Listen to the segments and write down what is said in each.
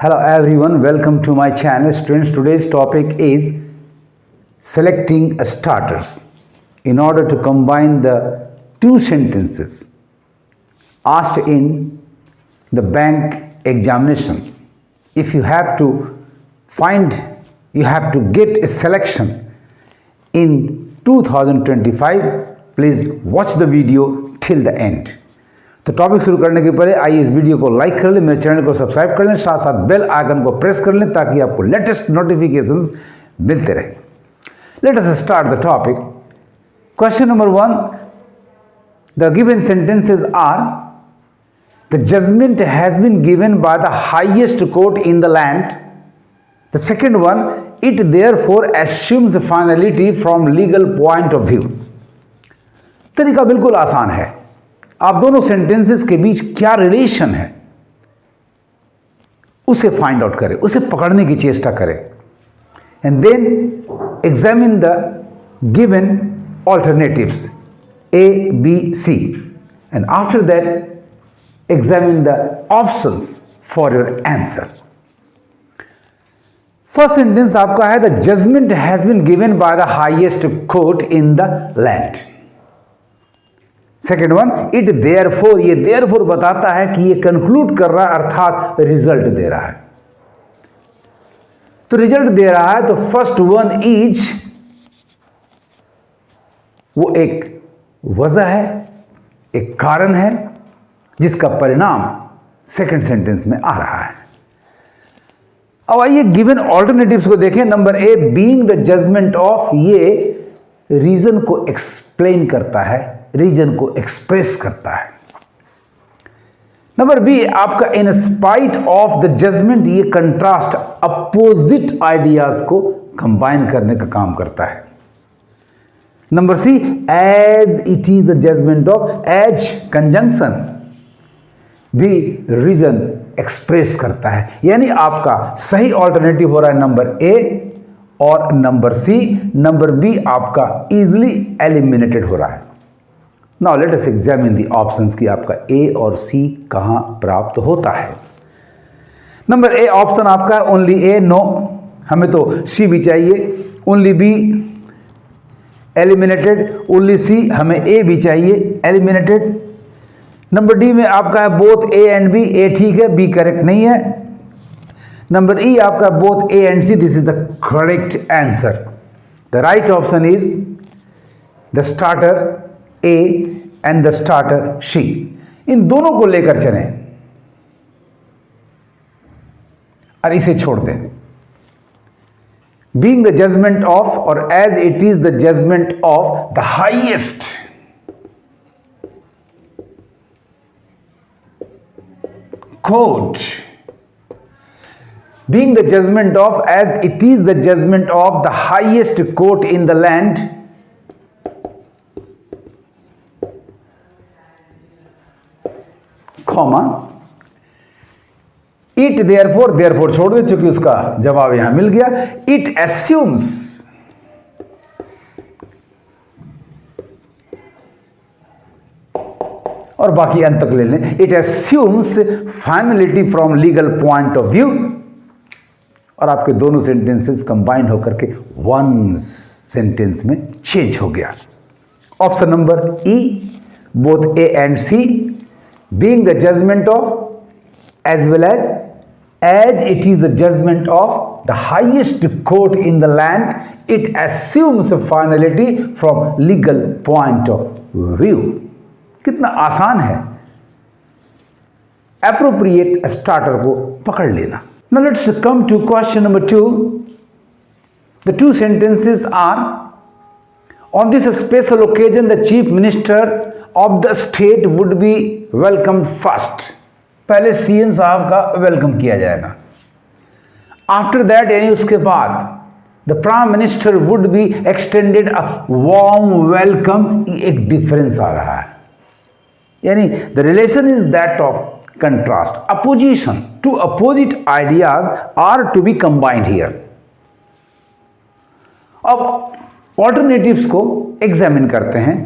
Hello everyone, welcome to my channel. Students, today's topic is selecting starters in order to combine the two sentences asked in the bank examinations. If you have to get a selection in 2025, please watch the video till the end. तो topic शुरू करने के पहले आइए इस video को like कर लें, मेरे चैनल को सब्सक्राइब कर लें, साथ साथ बेल आइकन को प्रेस कर लें ताकि आपको लेटेस्ट नोटिफिकेशंस मिलते रहें. Let us start the topic. Question number 1. The given sentences are the judgement has been given by the highest court in the land. The second one, it therefore assumes finality from legal point of view. तरीका बिल्कुल आसान है. आप दोनों sentences के बीच क्या relation है उसे फाइंड आउट करें, उसे पकड़ने की चेष्टा करें, and then examine the given alternatives A, B, C, and after that examine the options for your answer. First sentence आपका है the judgement has been given by the highest court in the land. Second one, it therefore, ये therefore बताता है कि ये conclude कर रहा है अर्थात रिजल्ट दे रहा है. तो रिजल्ट दे रहा है तो फर्स्ट वन इज, वो एक वजह है, एक कारण है जिसका परिणाम सेकंड सेंटेंस में आ रहा है. अब आइए गिवन ऑल्टरनेटिव्स को देखें. Number A, being the judgment of, ये रीजन को एक्सप्लेन करता है, रीजन को एक्सप्रेस करता है. नंबर बी आपका in spite of the judgment, ये कंट्रास्ट, अपोजिट आइडियाज को कंबाइन करने का काम करता है. Number C, as it is the judgment of, as conjunction भी रीजन एक्सप्रेस करता है. यानी आपका सही ऑल्टरनेटिव हो रहा है नंबर ए और नंबर सी. नंबर बी आपका इजिली एलिमिनेटेड हो रहा है. Now let us examine the options की आपका ए और सी कहां प्राप्त होता है. नंबर ए ऑप्शन आपका है ओनली ए, नो, हमें तो सी भी चाहिए. Only be eliminated, only C, हमें ए भी चाहिए, एलिमिनेटेड. नंबर डी में आपका है both A and B, A ठीक है, बी करेक्ट नहीं है. नंबर ई आपका both A and C, this is the correct answer. The right option is the starter A and the starter C. इन दोनों को लेकर चलें और इसे छोड़ दें. Being the judgment of, और as it is the judgment of the highest court, being the judgment of, as it is the judgment of the highest court in the land, comma, it therefore, therefore छोड़ दे चूंकि उसका जवाब यहां मिल गया. It एस्यूम्स, और बाकी अंत तक ले लें. It assumes finality from legal point of view, और आपके दोनों सेंटेंसेस कंबाइन होकर के वन सेंटेंस में चेंज हो गया. Option number E, both A and C, being the judgment of as well as it is the judgment of the highest court in the land, it assumes finality from legal point of view. कितना आसान है appropriate starter को पकड़ लेना. Now let's come to question number 2. The two sentences are, on this special occasion the chief minister of the state would be welcomed first. पहले CM साहब का welcome किया जाएगा. आफ्टर दैट, यानी उसके बाद, the prime minister would be extended a warm welcome. एक difference आ रहा है, यानी the relation is that of contrast, opposition, two opposite ideas are to be combined here. अब ऑल्टरनेटिव्स को एग्जामिन करते हैं.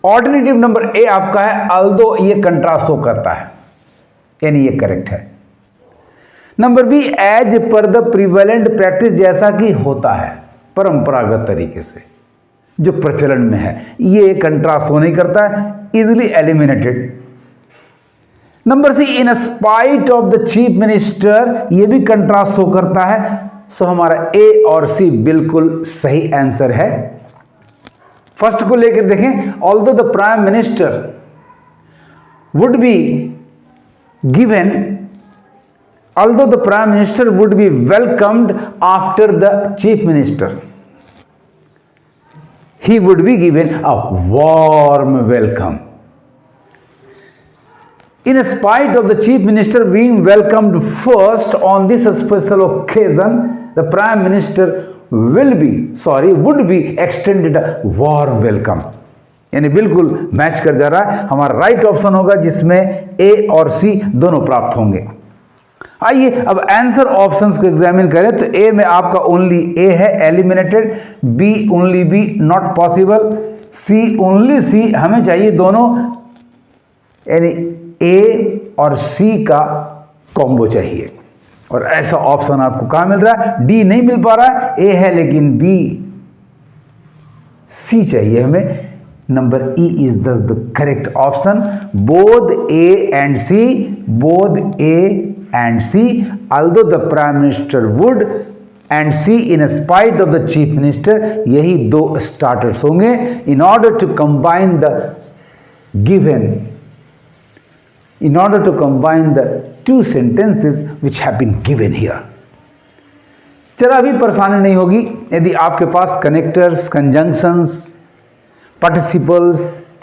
ऑल्टरनेटिव नंबर ए आपका है, ऑल्दो ये कंट्रास्ट शो करता है, यानी ये करेक्ट है. Number B, as per the prevalent practice, जैसा कि होता है परंपरागत तरीके से जो प्रचलन में है, ये कंट्रास्ट हो नहीं करता है, easily eliminated. Number C, in spite of the chief minister, ये भी कंट्रास्ट शो करता है। सो हमारा ए और सी बिल्कुल सही आंसर है। फर्स्ट को लेकर देखें, although the prime minister would be given, although the prime minister would B welcomed after the chief minister, he would be given a warm welcome. In spite of the chief minister being welcomed first on this special occasion, the prime minister would be extended a warm welcome. यानी बिल्कुल match कर जा रहा है। हमारा right option होगा जिसमें ए और सी दोनों प्राप्त होंगे। आइए अब आंसर ऑप्शंस को एग्जामिन करें तो ए में आपका ओनली ए है, eliminated, B only B, not possible, C only C, हमें चाहिए दोनों, यानी ए और सी का कॉम्बो चाहिए। और ऐसा ऑप्शन आपको कहां मिल रहा है? डी नहीं मिल पा रहा है, ए है लेकिन बी सी चाहिए हमें। Number E is this the correct option. Both A and C, both A and C, although the prime minister would and C in spite of the chief minister, यही दो स्टार्टर्स होंगे in order to combine the two sentences which have been given here. चला अभी परेशानी नहीं होगी यदि आपके पास connectors, conjunctions, participles,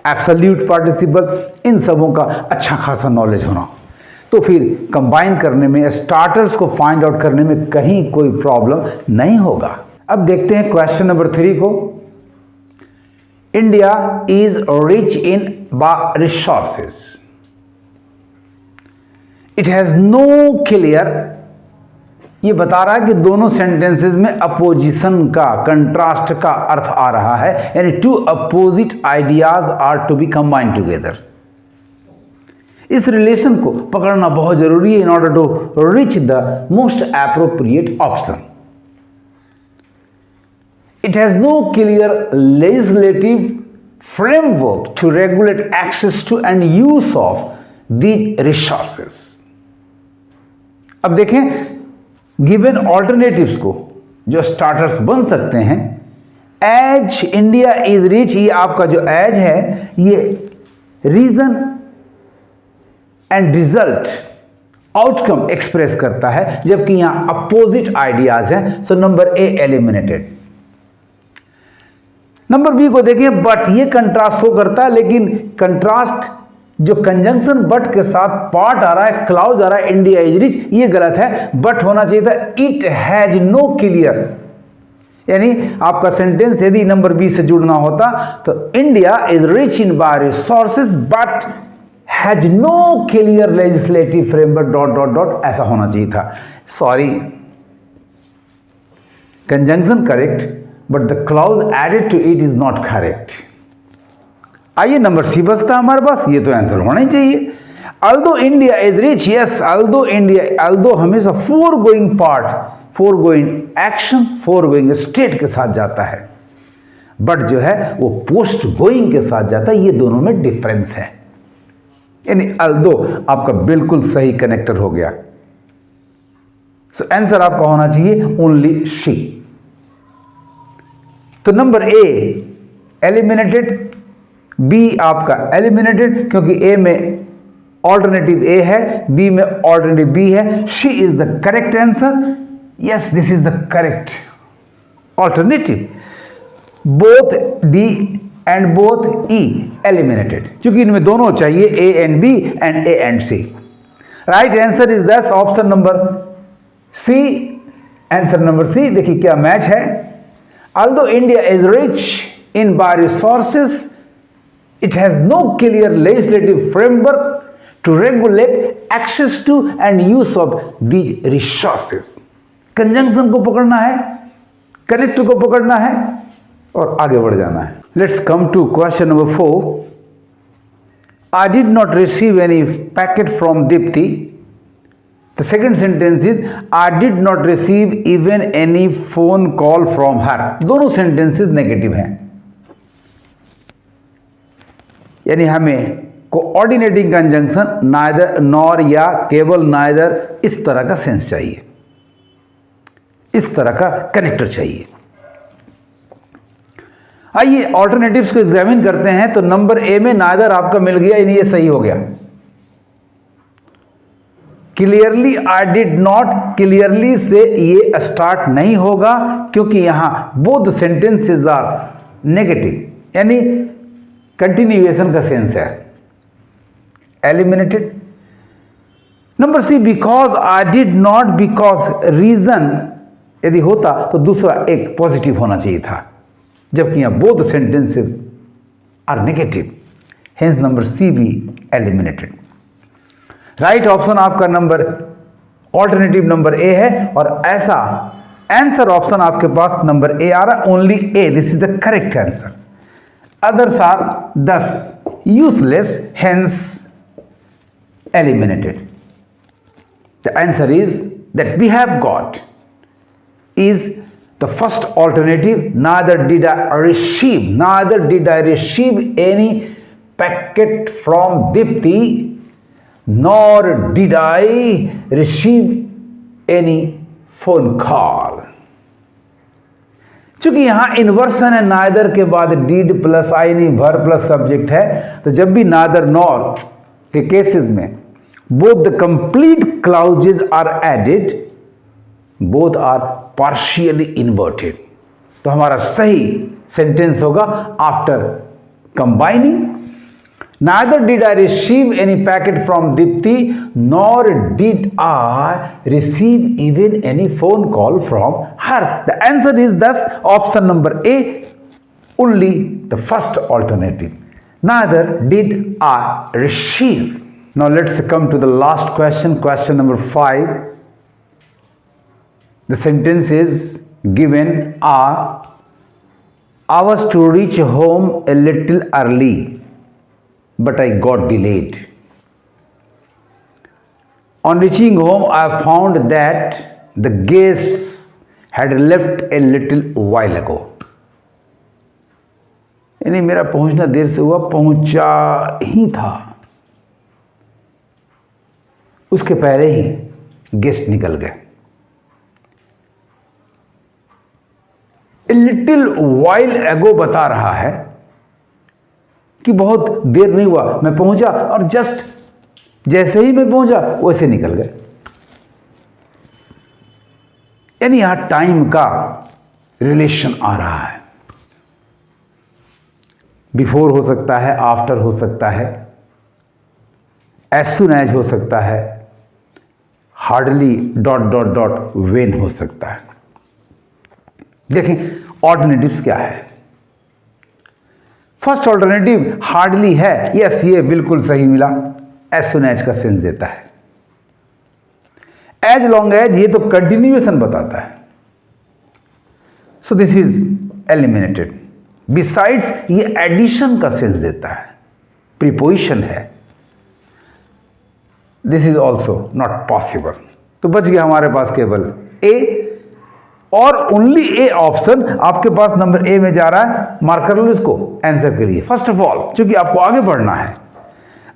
absolute participle, इन सबों का अच्छा खासा नॉलेज होना, तो फिर कंबाइन करने में, स्टार्टर्स को फाइंड आउट करने में कहीं कोई प्रॉब्लम नहीं होगा। अब देखते हैं क्वेश्चन नंबर 3 को। India is rich in resources, it has no clear, ये बता रहा है कि दोनों सेंटेंसेस में अपोजिशन का, कंट्रास्ट का अर्थ आ रहा है, यानी two opposite ideas are to be combined together. इस रिलेशन को पकड़ना बहुत जरूरी है in order to reach the most appropriate option. It has no clear legislative framework to regulate access to and use of these resources. अब देखें given alternatives को जो स्टार्टर्स बन सकते हैं, एज इंडिया इज रिच, ये आपका जो एज है ये reason and result, outcome express करता है, जबकि यहां अपोजिट आइडियाज हैं। So number A eliminated. Number B को देखें, बट ये कंट्रास्ट शो करता है, लेकिन कंट्रास्ट जो कंजंक्शन बट के साथ पार्ट आ रहा है, क्लाउज आ रहा है, इंडिया इज रिच, ये गलत है, बट होना चाहिए था इट हैज नो क्लियर, यानी आपका सेंटेंस यदि नंबर बी से जुड़ना होता तो India is rich in by resources but has no clear legislative framework dot dot dot, ऐसा होना चाहिए था। Sorry, conjunction correct but the clause added to it is not correct. आइए नंबर सी बचता हमारे पास, ये तो आंसर होना ही चाहिए। Although India is rich, yes, although India, although हमेशा foregoing part, foregoing action, foregoing state के साथ जाता है, बट जो है वो पोस्ट गोइंग के साथ जाता है, ये दोनों में डिफरेंस है। यानी अल्दो आपका बिल्कुल सही कनेक्टर हो गया। सो आंसर आपका होना चाहिए ओनली सी। तो नंबर ए एलिमिनेटेड, बी आपका एलिमिनेटेड क्योंकि ए में ऑल्टरनेटिव ए है, बी में ऑल्टरनेटिव बी है। C is the correct answer, yes this is the correct alternative. Both D and both E eliminated, क्योंकि इनमें दोनों चाहिए, A and B and A and C. Right answer is thus option number C. Answer number C देखिए क्या match है। Although India is rich in by resources, it has no clear legislative framework to regulate access to and use of these resources. Conjunction को पकड़ना है, connector को पकड़ना है और आगे बढ़ जाना है। Let's come to question number 4. I did not receive any packet from Dipti the second sentence is I did not receive even any phone call from her. दोनों सेंटेंसेस नेगेटिव हैं, यानी हमें कोऑर्डिनेटिंग कंजंक्शन नाइदर नॉर या केवल neither इस तरह का sense चाहिए, इस तरह का कनेक्टर चाहिए। आइए ऑल्टरनेटिव्स को एग्जामिन करते हैं। तो नंबर ए में नाइदर आपका मिल गया, यानी ये सही हो गया। Clearly I did not, clearly से ये स्टार्ट नहीं होगा क्योंकि यहां बोथ सेंटेंसेस आर नेगेटिव, यानी कंटिन्यूएशन का सेंस है। Eliminated. Number C because I did not, because reason यदि होता तो दूसरा एक पॉजिटिव होना चाहिए था, जबकि यहां both sentences are negative, hence number C be eliminated. Right option आपका नंबर ऑल्टरनेटिव नंबर ए है, और ऐसा आंसर ऑप्शन आपके पास नंबर ए आ रहा, only A, this is the correct answer. Others are thus useless, hence eliminated. The answer is that we have got is the first alternative. Neither did I receive any packet from Dipti, nor did I receive any phone call. चूंकि यहां inversion है, neither के बाद did plus आई नहीं, भर plus subject है, तो जब भी नाइदर नॉर के केसेस में both the complete clauses are added, both are partially inverted. तो हमारा सही सेंटेंस होगा after combining neither did I receive any packet from Dipti, nor did I receive even any phone call from her. The answer is thus option number A, only the first alternative. Neither did I receive. Now let's come to the last question, question number 5. The sentences given are, I was to reach home a little early, but I got delayed. On reaching home, I found that the guests had left a little while ago. यानी मेरा पहुंचना देर से हुआ, पहुंचा ही था, उसके पहले ही guest निकल गए। ए लिटिल वाइल एगो बता रहा है कि बहुत देर नहीं हुआ, मैं पहुंचा और जस्ट जैसे ही मैं पहुंचा वैसे निकल गए। यानी यहां टाइम का रिलेशन आ रहा है। बिफोर हो सकता है, आफ्टर हो सकता है, एज सुन एज हो सकता है, hardly dot dot dot when हो सकता है। देखें ऑल्टरनेटिव्स क्या है। फर्स्ट ऑल्टरनेटिव हार्डली है, यस ये बिल्कुल सही मिला, एज सुन एज का सेंस देता है। एज लॉन्ग एज ये तो कंटिन्यूएशन बताता है, so this is eliminated. Besides ये एडिशन का सेंस देता है, प्रीपोजिशन है, this is also not possible. तो बच गया हमारे पास केवल ए, और ओनली ए ऑप्शन आपके पास नंबर ए में जा रहा है। मार्क कर लो इसको आंसर के लिए। फर्स्ट ऑफ ऑल चूंकि आपको आगे बढ़ना है,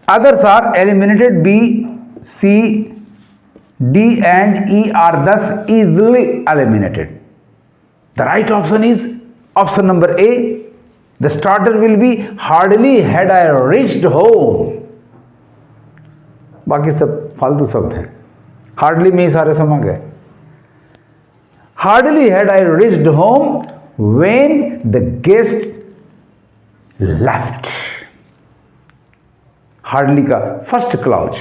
others are eliminated, B C D and E are thus easily eliminated. The right option is option number A, the starter will be hardly had I reached home. बाकी सब फालतू शब्द हैं, हार्डली में ही सारे समा गए। Hardly had I reached home when the guests left. Hardly का फर्स्ट क्लॉज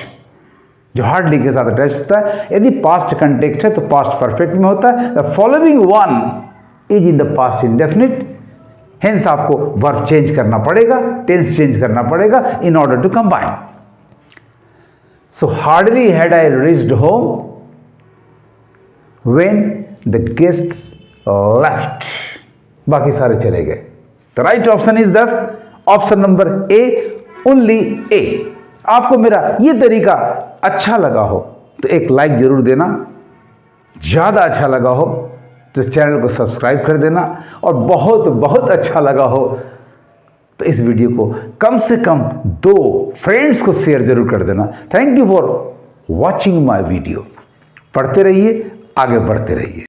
जो हार्डली के साथ अटैच होता है, यदि पास्ट कंटेक्स्ट है तो पास्ट परफेक्ट में होता है। The following one is in the past indefinite, hence आपको वर्ब चेंज करना पड़ेगा, टेंस चेंज करना पड़ेगा in order to combine. So hardly had I reached home when the guests left. बाकी सारे चले गए। The right option is thus option number A, only A। आपको मेरा ये तरीका अच्छा लगा हो तो एक लाइक ज़रूर देना। ज़्यादा अच्छा लगा हो तो चैनल को सब्सक्राइब कर देना, और बहुत बहुत अच्छा लगा हो तो इस वीडियो को कम से कम 2 फ्रेंड्स को शेयर जरूर कर देना। Thank you for watching my video. पढ़ते रहिए, आगे बढ़ते रहिए।